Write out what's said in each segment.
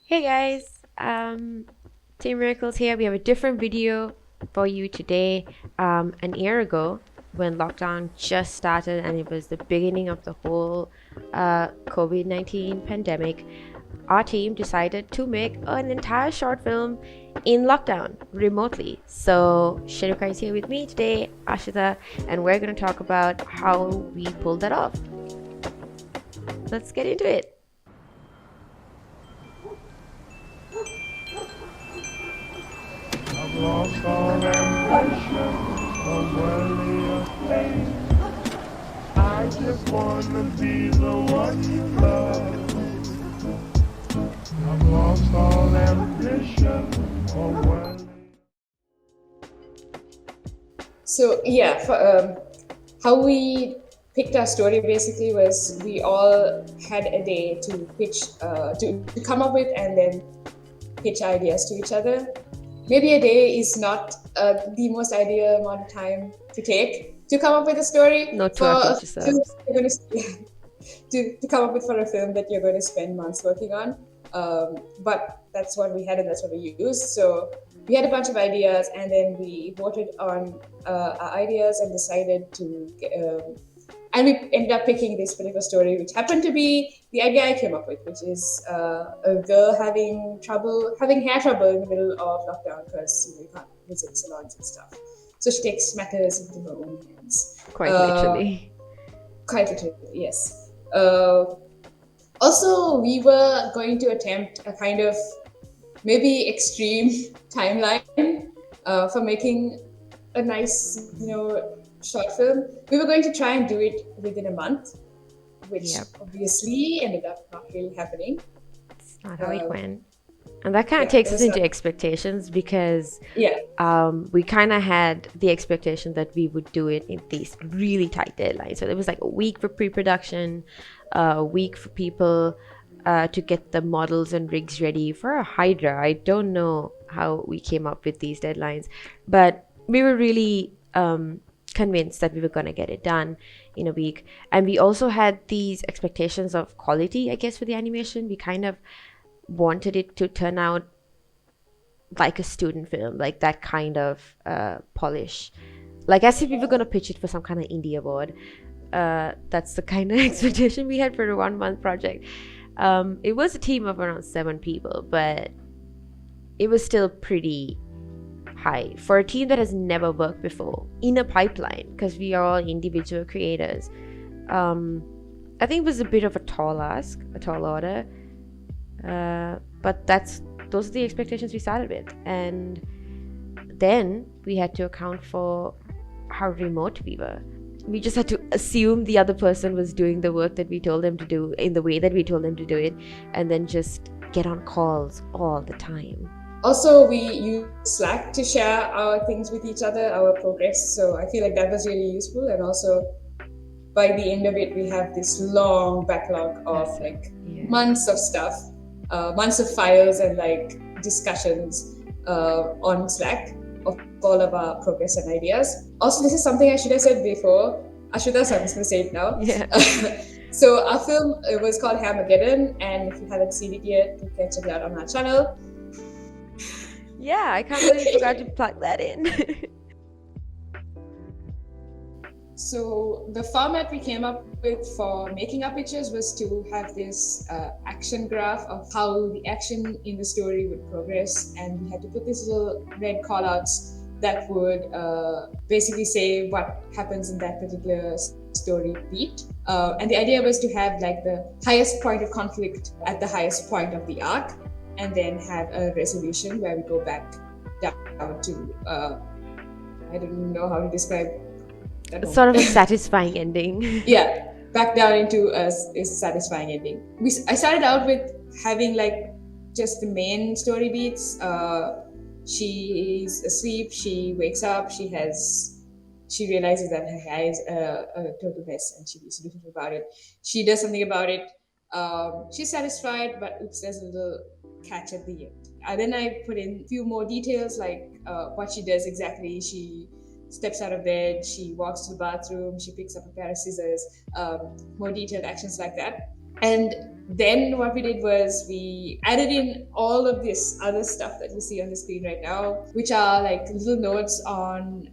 Hey guys, Team Miracles here. We have a different video for you today. An year ago, when lockdown just started and it was the beginning of the whole COVID-19 pandemic, our team decided to make an entire short film in lockdown remotely. So Shenuka is here with me today, Ashwitha, and we're going to talk about how we pulled that off. Let's get into it. I've lost all ambition for worldly things. I just wanna be the one you love. I've lost all ambition for worldly. So yeah, how we picked our story basically was we all had a day to pitch, to come up with and then pitch ideas to each other. Maybe a day is not the most ideal amount of time to take to come up with a story Not to for our a future film selves. you're going to come up with for a film that you're going to spend months working on. But that's what we had and that's what we used. So we had a bunch of ideas and then we voted on our ideas and decided to and we ended up picking this particular story, which happened to be the idea I came up with, which is a girl having hair trouble in the middle of lockdown because you can't visit salons and stuff. So she takes matters into her own hands. Quite literally. Quite literally, yes. Also, we were going to attempt a kind of maybe extreme timeline for making a nice, short film. We were going to try and do it within a month, which Yep. obviously ended up not really happening. It's not how it went. And that kind of Yeah, takes it us was into not. expectations because Yeah, we kind of had the expectation that we would do it in these really tight deadlines. So it was like a week for pre-production, a week for people to get the models and rigs ready for a Hydra. I don't know how we came up with these deadlines, but we were really convinced that we were going to get it done in a week. And we also had these expectations of quality, I guess, for the animation. We kind of wanted it to turn out like a student film, like that kind of polish, like as if we were going to pitch it for some kind of indie award. That's the kind of expectation we had for a 1 month project. It was a team of around 7 people, but it was still pretty high for a team that has never worked before in a pipeline because we are all individual creators. I think it was a bit of a tall ask, a tall order, but those are the expectations we started with. And then we had to account for how remote we were. We just had to assume the other person was doing the work that we told them to do in the way that we told them to do it, and then just get on calls all the time. also we use Slack to share our things with each other, our progress. So I feel like that was really useful. And also by the end of it, we have this long backlog of like months of stuff, months of files and like discussions on Slack of all of our progress and ideas. Also, this is something I should have said before. Ashwitha, so I'm just going to say it now. Yeah. So our film was called Hairmageddon, and if you haven't seen it yet, you can check it out on our channel. Yeah, I can't believe you forgot to plug that in. So the format we came up with for making our pictures was to have this action graph of how the action in the story would progress, and we had to put these little red callouts that would basically say what happens in that particular story beat. And the idea was to have like the highest point of conflict at the highest point of the arc, and then have a resolution where we go back down to I don't know how to describe. It's sort of a satisfying ending. Yeah, back down into a satisfying ending. I started out with having like just the main story beats. She's asleep. She wakes up. She realizes that her hair is a total mess, and she needs to do something about it. She does something about it. She's satisfied, but oops, there's a little catch at the end. And then I put in a few more details, like what she does exactly. She steps out of bed, she walks to the bathroom, she picks up a pair of scissors, more detailed actions like that. And then what we did was we added in all of this other stuff that you see on the screen right now, which are like little notes on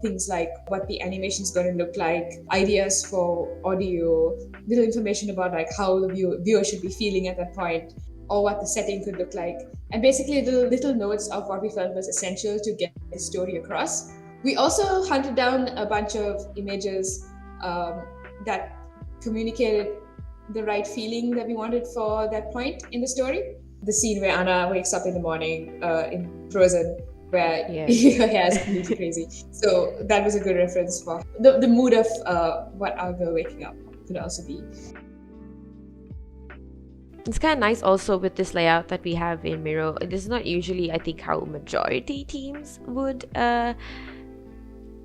things like what the animation is going to look like, ideas for audio, little information about like how the viewer should be feeling at that point, or what the setting could look like, and basically little notes of what we felt was essential to get the story across. We also hunted down a bunch of images that communicated the right feeling that we wanted for that point in the story. The scene where Anna wakes up in the morning in Frozen, where her hair is completely crazy. So that was a good reference for the mood of what our girl waking up could also be. It's kind of nice also with this layout that we have in Miro. This is not usually, I think, how majority teams would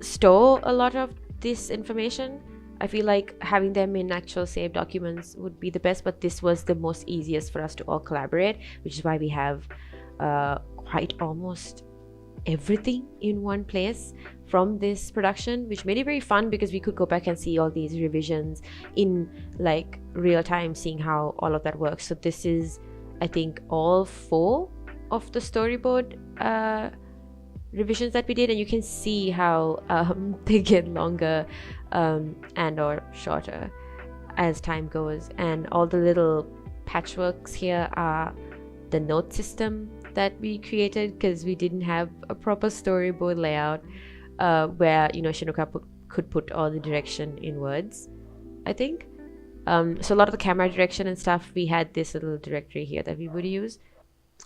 store a lot of this information. I feel like having them in actual saved documents would be the best, but this was the most easiest for us to all collaborate, which is why we have quite almost everything in one place from this production, which made it very fun because we could go back and see all these revisions in like real time, seeing how all of that works. So this is, I think, all 4 of the storyboard revisions that we did, and you can see how they get longer and or shorter as time goes. And all the little patchworks here are the note system that we created because we didn't have a proper storyboard layout where, you know, Shenuka could put all the direction in words, I think. So a lot of the camera direction and stuff, we had this little directory here that we would use.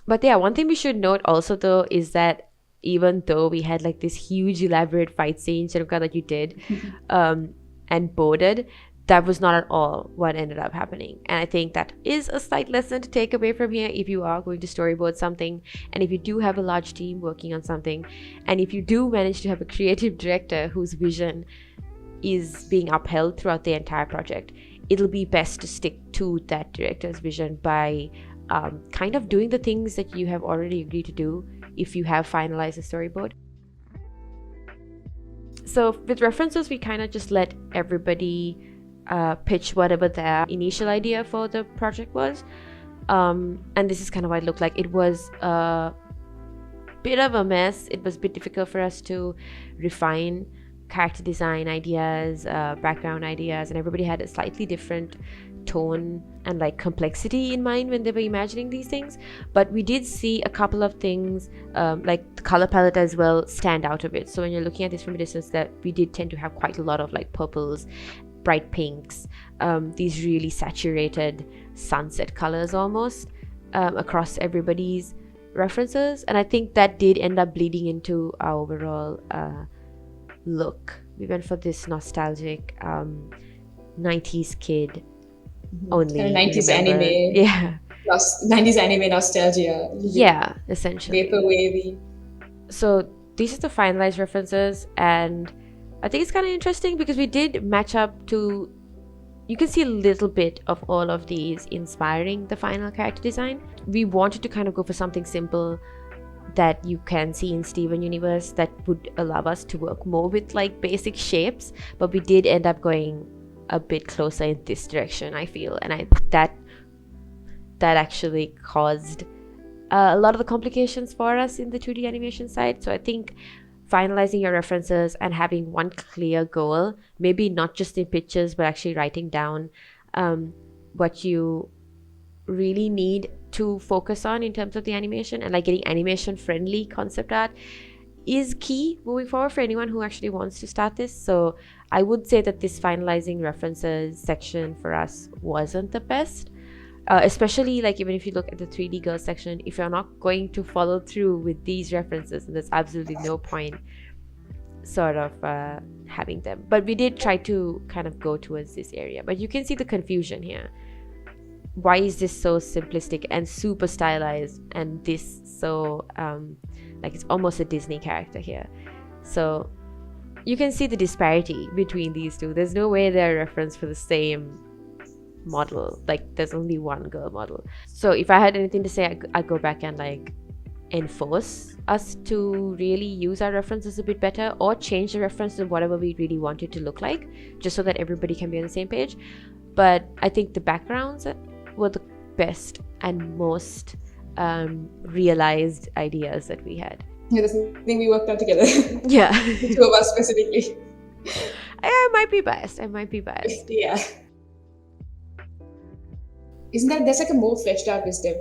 But yeah, one thing we should note also though is that even though we had like this huge elaborate fight scene, Shenuka, that you did and boarded, that was not at all what ended up happening. And I think that is a slight lesson to take away from here if you are going to storyboard something, and if you do have a large team working on something, and if you do manage to have a creative director whose vision is being upheld throughout the entire project, it'll be best to stick to that director's vision by kind of doing the things that you have already agreed to do if you have finalized a storyboard. So with references, we kind of just let everybody pitch whatever their initial idea for the project was. And this is kind of what it looked like. It was a bit of a mess. It was a bit difficult for us to refine character design ideas, background ideas, and everybody had a slightly different tone and like complexity in mind when they were imagining these things. But we did see a couple of things like the color palette as well stand out a bit. So when you're looking at this from a distance, that we did tend to have quite a lot of like purples, bright pinks, these really saturated sunset colors almost across everybody's references. And I think that did end up bleeding into our overall look. We went for this nostalgic 90s kid only, 90s anime, yeah, 90s anime nostalgia, yeah, essentially vaporwavy. So these are the finalized references, and I think it's kind of interesting because we did match up to, you can see a little bit of all of these inspiring the final character design. We wanted to kind of go for something simple that you can see in Steven Universe that would allow us to work more with like basic shapes, but we did end up going a bit closer in this direction, I feel, and that actually caused a lot of the complications for us in the 2D animation side. So I think finalizing your references and having one clear goal, maybe not just in pictures but actually writing down what you really need to focus on in terms of the animation, and like getting animation friendly concept art is key moving forward for anyone who actually wants to start this. So I would say that this finalizing references section for us wasn't the best, especially like even if you look at the 3D girl section, if you're not going to follow through with these references, there's absolutely no point sort of having them. But we did try to kind of go towards this area, but you can see the confusion here. Why is this so simplistic and super stylized, and this so like it's almost a Disney character here? So you can see the disparity between these two. There's no way they're a reference for the same model. Like there's only one girl model. So if I had anything to say, I'd go back and like enforce us to really use our references a bit better, or change the reference to whatever we really want it to look like, just so that everybody can be on the same page. but I think the backgrounds were the best and most realized ideas that we had. Yeah, that's the thing we worked on together. Yeah. The two of us specifically. I might be biased. Yeah. Isn't that, there's like a more fleshed out VisDev.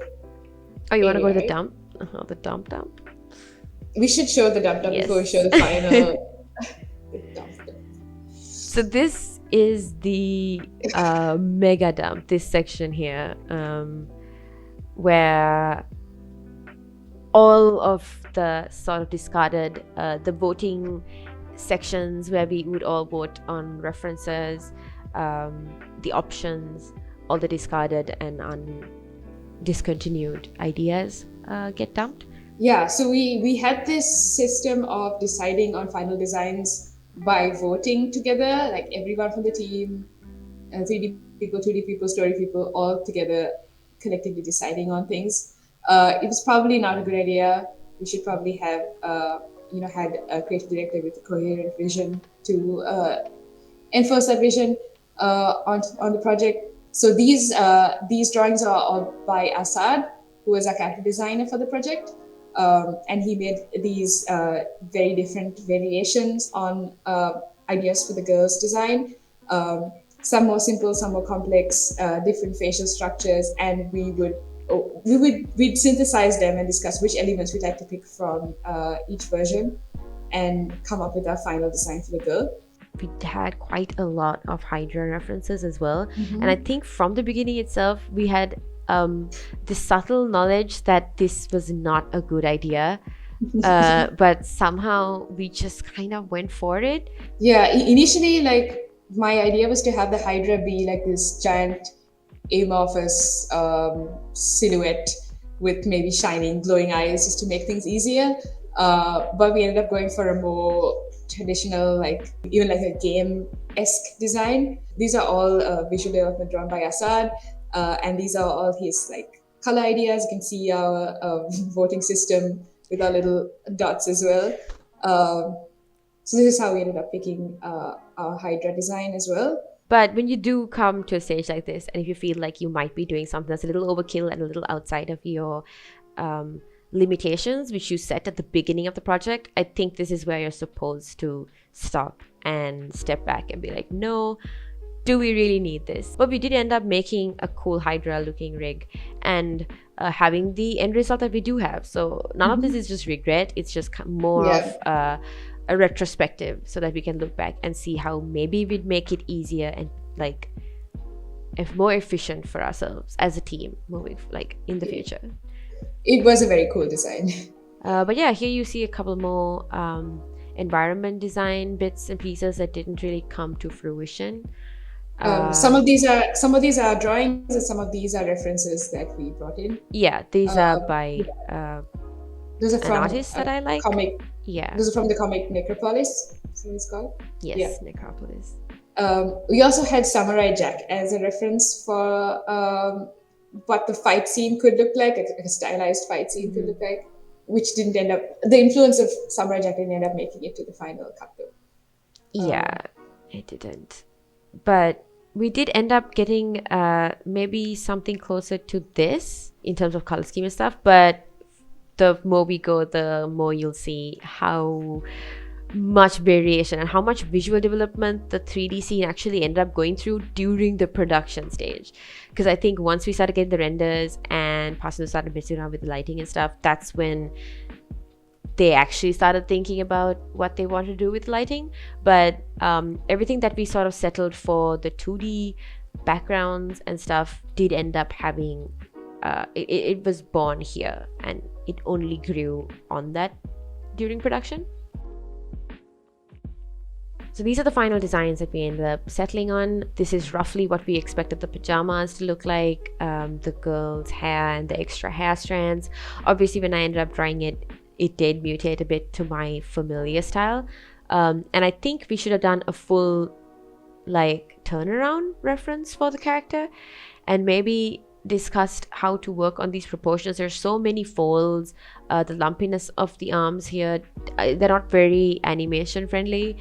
Oh, you want to go to the right? dump? The dump? We should show the dump Yes. before we show the final. The dump. So this is the mega dump, this section here, where all of the sort of discarded, the voting sections where we would all vote on references, the options, all the discarded and discontinued ideas get dumped. Yeah, so we had this system of deciding on final designs by voting together, like everyone from the team, 3D people, 2D people, story people, all together collectively deciding on things. It was probably not a good idea. We should probably have, had a creative director with a coherent vision to enforce that vision on the project. So these drawings are all by Assad, who was our character designer for the project. And he made these very different variations on ideas for the girls' design. Some more simple, some more complex, different facial structures, and we'd synthesize them and discuss which elements we'd like to pick from each version, and come up with our final design for the girl. We had quite a lot of Hydra references as well, Mm-hmm. and I think from the beginning itself we had this subtle knowledge that this was not a good idea, but somehow we just kind of went for it. Yeah, initially, like, my idea was to have the Hydra be like this giant amorphous silhouette with maybe shining, glowing eyes, just to make things easier. But we ended up going for a more traditional, like even like a game-esque design. These are all visual development drawn by Assad, and these are all his like color ideas. You can see our voting system with our little dots as well. So this is how we ended up picking our Hydra design as well. But when you do come to a stage like this, and if you feel like you might be doing something that's a little overkill and a little outside of your limitations, which you set at the beginning of the project, I think this is where you're supposed to stop and step back and be like, no, do we really need this? But we did end up making a cool Hydra looking rig and having the end result that we do have. So none of this is just regret. It's just more of a retrospective, so that we can look back and see how maybe we'd make it easier and like more efficient for ourselves as a team moving like in the future. It was a very cool design. But yeah, here you see a couple more environment design bits and pieces that didn't really come to fruition. Some of these are drawings, and some of these are references that we brought in. Yeah, these are by Those are an from artist that I like. comic. Yeah. Those are from the comic Necropolis. That's what it's called. Yes, Yeah. Necropolis. We also had Samurai Jack as a reference for what the fight scene could look like, a stylized fight scene could look like, which didn't end up. The influence of Samurai Jack didn't end up making it to the final cut though. Yeah, it didn't. But we did end up getting maybe something closer to this in terms of color scheme and stuff. But the more we go, the more you'll see how much variation and how much visual development the 3D scene actually ended up going through during the production stage. Because I think once we started getting the renders and Pastor started messing around with the lighting and stuff, that's when they actually started thinking about what they want to do with lighting. But everything that we sort of settled for the 2D backgrounds and stuff did end up having it was born here, and it only grew on that during production. So these are the final designs that we ended up settling on. This is roughly what we expected the pajamas to look like, the girl's hair and the extra hair strands. Obviously, when I ended up drawing it, it did mutate a bit to my familiar style. And I think we should have done a full like turnaround reference for the character, and maybe discussed how to work on these proportions. There's so many folds, the lumpiness of the arms here, they're not very animation friendly.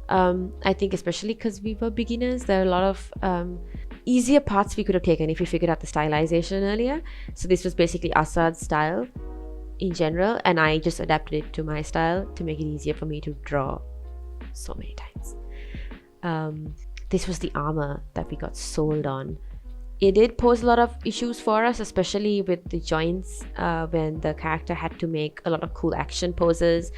I think especially because we were beginners, there are a lot of easier paths we could have taken if we figured out the stylization earlier. So this was basically Asad's style in general, and I just adapted it to my style to make it easier for me to draw so many times. This was the armor that we got sold on. It did pose a lot of issues for us, especially with the joints, when the character had to make a lot of cool action poses.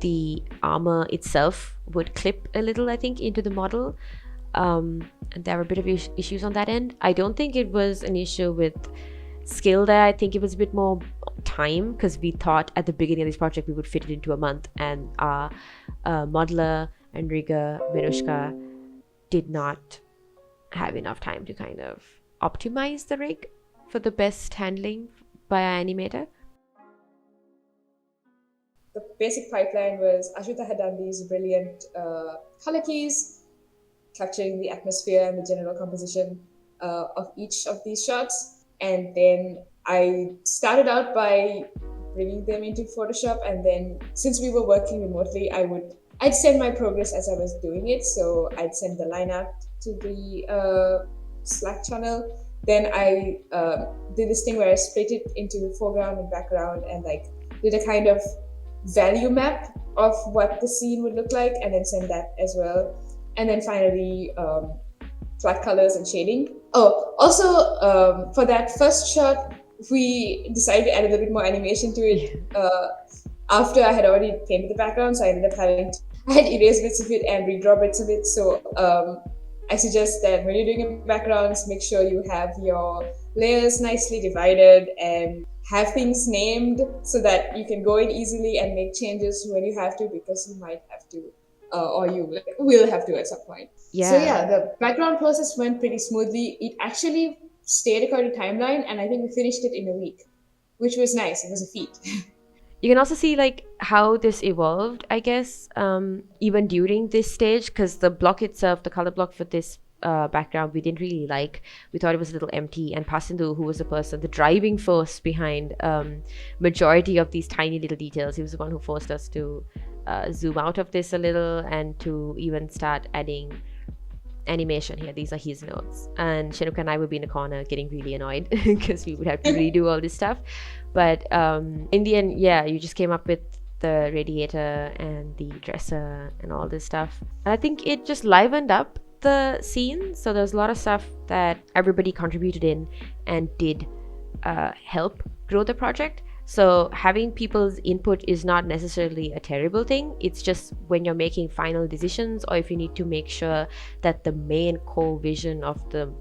The armor itself would clip a little, I think, into the model. And there were a bit of issues on that end. I don't think it was an issue with skill there. I think it was a bit more time, because we thought at the beginning of this project we would fit it into a month, and our modeler and rigger, Venushka, did not have enough time to kind of optimize the rig for the best handling by our animator. The basic pipeline was Ashwitha had done these brilliant color keys, capturing the atmosphere and the general composition of each of these shots. And then I started out by bringing them into Photoshop. And then since we were working remotely, I'd send my progress as I was doing it. So I'd send the line art to the Slack channel. Then I did this thing where I split it into foreground and background, and like did a kind of value map of what the scene would look like, and then send that as well. And then finally flat colors and shading. Oh, also for that first shot, we decided to add a little bit more animation to it after I had already painted the background. So I ended up I had erased bits of it and redraw bits of it. So I suggest that when you're doing your backgrounds, make sure you have your layers nicely divided and have things named so that you can go in easily and make changes when you have to, because you might have to, or you will have to at some point. Yeah. So yeah, the background process went pretty smoothly. It actually stayed according to timeline, and I think we finished it in a week, which was nice. It was a feat. You can also see like how this evolved, I guess, even during this stage, because the block itself, the color block for this background, we didn't really like. We thought it was a little empty, and Pasindu, who was the driving force behind majority of these tiny little details, he was the one who forced us to zoom out of this a little and to even start adding animation here. These are his notes, and Shenuka and I would be in a corner getting really annoyed because we would have to redo all this stuff. But in the end, yeah, you just came up with the radiator and the dresser and all this stuff. And I think it just livened up the scene. So there's a lot of stuff that everybody contributed in and did help grow the project. So having people's input is not necessarily a terrible thing. It's just when you're making final decisions, or if you need to make sure that the main core vision of the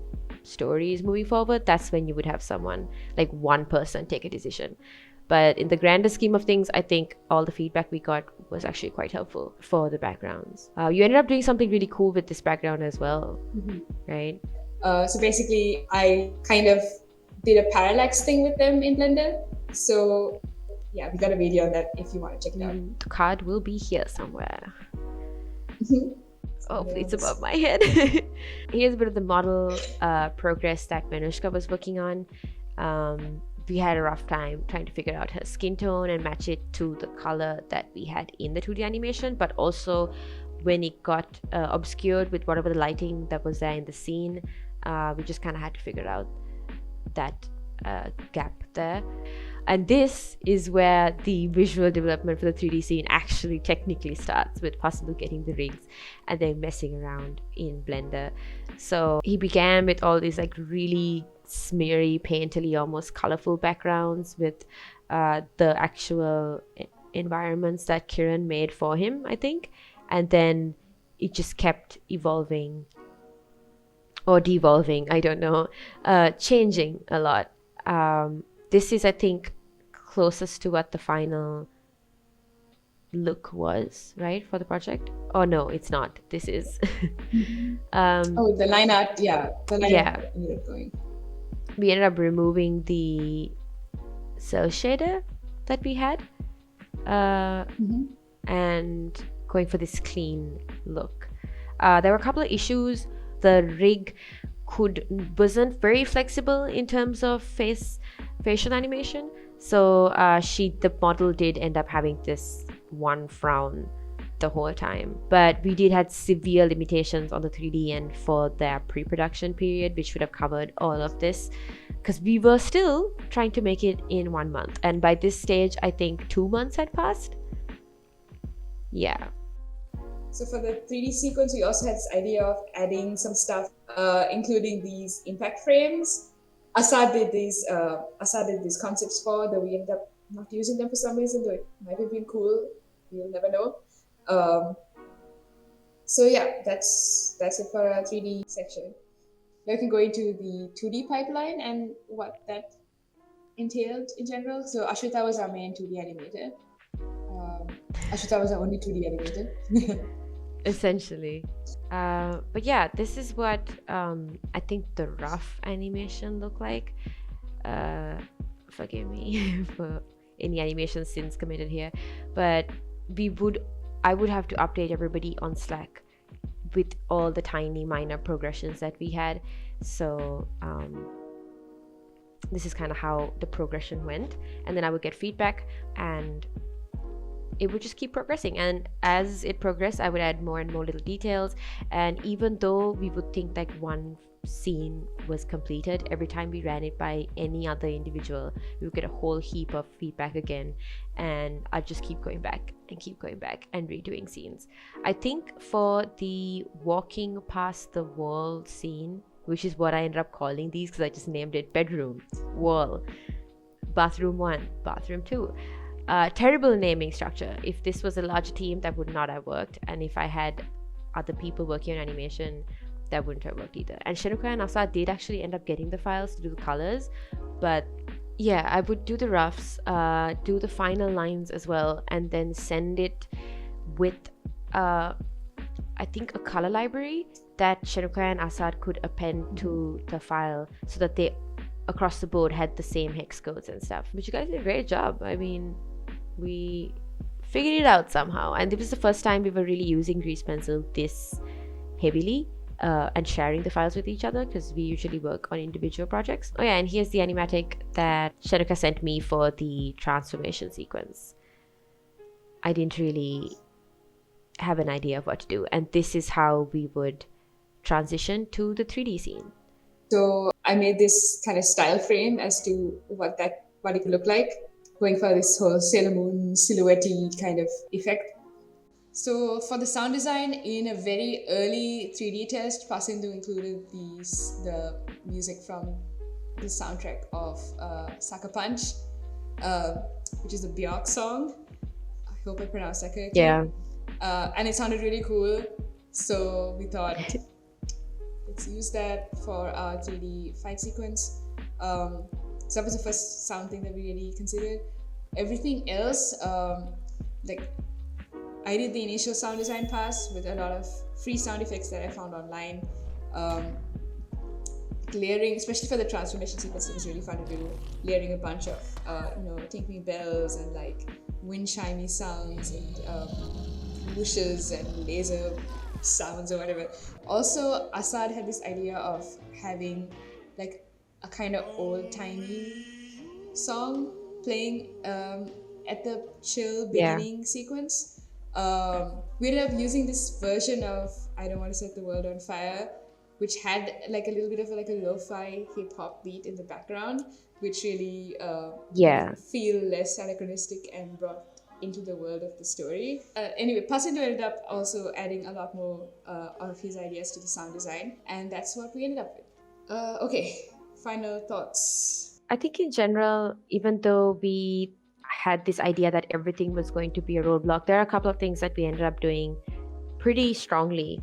story is moving forward, that's when you would have someone, like one person, take a decision. But in the grander scheme of things, I think all the feedback we got was actually quite helpful for the backgrounds. You ended up doing something really cool with this background as well, right? So basically, I kind of did a parallax thing with them in Blender. So yeah, we got a video on that if you want to check it out. The card will be here somewhere. Hopefully it's above my head. Here's a bit of the model progress that Venushka was working on. We had a rough time trying to figure out her skin tone and match it to the color that we had in the 2D animation, but also when it got obscured with whatever the lighting that was there in the scene, we just kind of had to figure out that gap there. And this is where the visual development for the 3D scene actually technically starts, with Pasindu getting the rigs and then messing around in Blender. So he began with all these like really smeary, painterly, almost colorful backgrounds with the actual environments that Kiran made for him, I think. And then it just kept evolving or devolving, I don't know, changing a lot. This is, I think, closest to what the final look was, right, for the project? Oh no, it's not. This is the line art, the line art ended up going. We ended up removing the cell shader that we had and going for this clean look. There were a couple of issues. The rig wasn't very flexible in terms of facial animation. So the model did end up having this one frown the whole time. But we did had severe limitations on the 3D end for their pre-production period, which would have covered all of this, because we were still trying to make it in 1 month. And by this stage, I think 2 months had passed. Yeah. So for the 3D sequence, we also had this idea of adding some stuff, including these impact frames. Assad did these concepts for that we ended up not using them for some reason, though it might have been cool. You'll never know. So yeah, that's it for our 3D section. Now we can go into the 2D pipeline and what that entailed in general. So Ashwitha was our main 2D animator. Ashwitha was our only 2D animator. Essentially. But yeah, this is what I think the rough animation looked like. Forgive me for any animation sins committed here, but I would have to update everybody on Slack with all the tiny minor progressions that we had. So this is kind of how the progression went, and then I would get feedback and it would just keep progressing, and as it progressed I would add more and more little details. And even though we would think like one scene was completed, every time we ran it by any other individual we would get a whole heap of feedback again, and I'd just keep going back and redoing scenes. I think for the walking past the wall scene, which is what I ended up calling these because I just named it bedroom, wall, bathroom 1, bathroom 2. Terrible naming structure. If this was a larger team, that would not have worked, and if I had other people working on animation, that wouldn't have worked either. And Shenuka and Asad did actually end up getting the files to do the colors, but yeah, I would do the roughs, do the final lines as well, and then send it with I think a color library that Shenuka and Asad could append to the file so that they across the board had the same hex codes and stuff. But you guys did a great job. I mean, we figured it out somehow, and this was the first time we were really using Grease Pencil this heavily and sharing the files with each other, because we usually work on individual projects. Oh yeah, and here's the animatic that Shenuka sent me for the transformation sequence. I didn't really have an idea of what to do, and this is how we would transition to the 3D scene. So I made this kind of style frame as to what it could look like, going for this whole Sailor Moon silhouette-y kind of effect. So for the sound design, in a very early 3D test, Pasindu included the music from the soundtrack of Sucker Punch, which is a Björk song. I hope I pronounced that correctly. Yeah. And it sounded really cool, so we thought, let's use that for our 3D fight sequence. So that was the first sound thing that we really considered. Everything else, I did the initial sound design pass with a lot of free sound effects that I found online. Layering, especially for the transformation sequence, it was really fun to do. Layering a bunch of, tinkling bells and like wind chimey sounds and whooshes and laser sounds or whatever. Also, Asad had this idea of having like a kind of old-timey song playing at the chill beginning sequence. We ended up using this version of I Don't Want to Set the World on Fire, which had like a little bit of like a lo-fi hip-hop beat in the background, which really feel less anachronistic and brought into the world of the story. Anyway, Pasindu ended up also adding a lot more of his ideas to the sound design, and that's what we ended up with. Okay, final thoughts. I think in general, even though we had this idea that everything was going to be a roadblock, there are a couple of things that we ended up doing pretty strongly.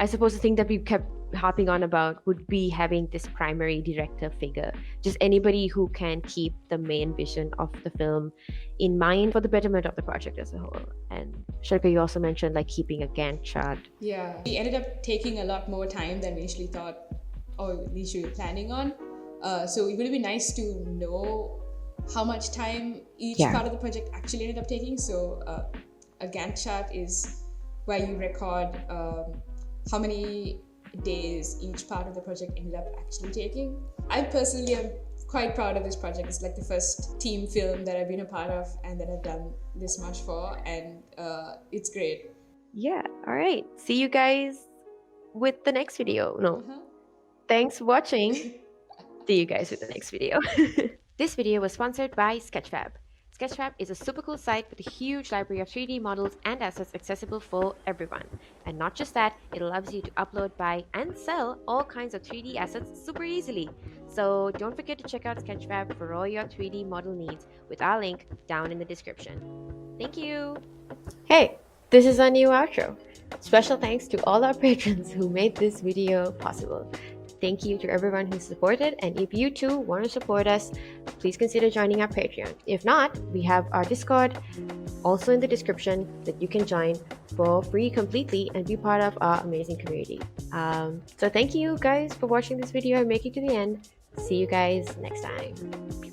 I suppose the thing that we kept harping on about would be having this primary director figure, just anybody who can keep the main vision of the film in mind for the betterment of the project as a whole. And Shenuka, you also mentioned like keeping a Gantt chart. Yeah, we ended up taking a lot more time than we initially thought or we should be planning on. So it would have been nice to know how much time each part of the project actually ended up taking. So a Gantt chart is where you record how many days each part of the project ended up actually taking. I personally am quite proud of this project. It's like the first team film that I've been a part of and that I've done this much for, and it's great. Yeah. All right. See you guys with the next video. No. Uh-huh. Thanks for watching. See you guys with the next video. This video was sponsored by Sketchfab. Sketchfab is a super cool site with a huge library of 3D models and assets accessible for everyone. And not just that, it allows you to upload, buy, and sell all kinds of 3D assets super easily. So don't forget to check out Sketchfab for all your 3D model needs with our link down in the description. Thank you! Hey, this is our new outro. Special thanks to all our patrons who made this video possible. Thank you to everyone who supported, and if you too want to support us, please consider joining our Patreon. If not, we have our Discord also in the description that you can join for free completely and be part of our amazing community. So thank you guys for watching this video and making it to the end. See you guys next time.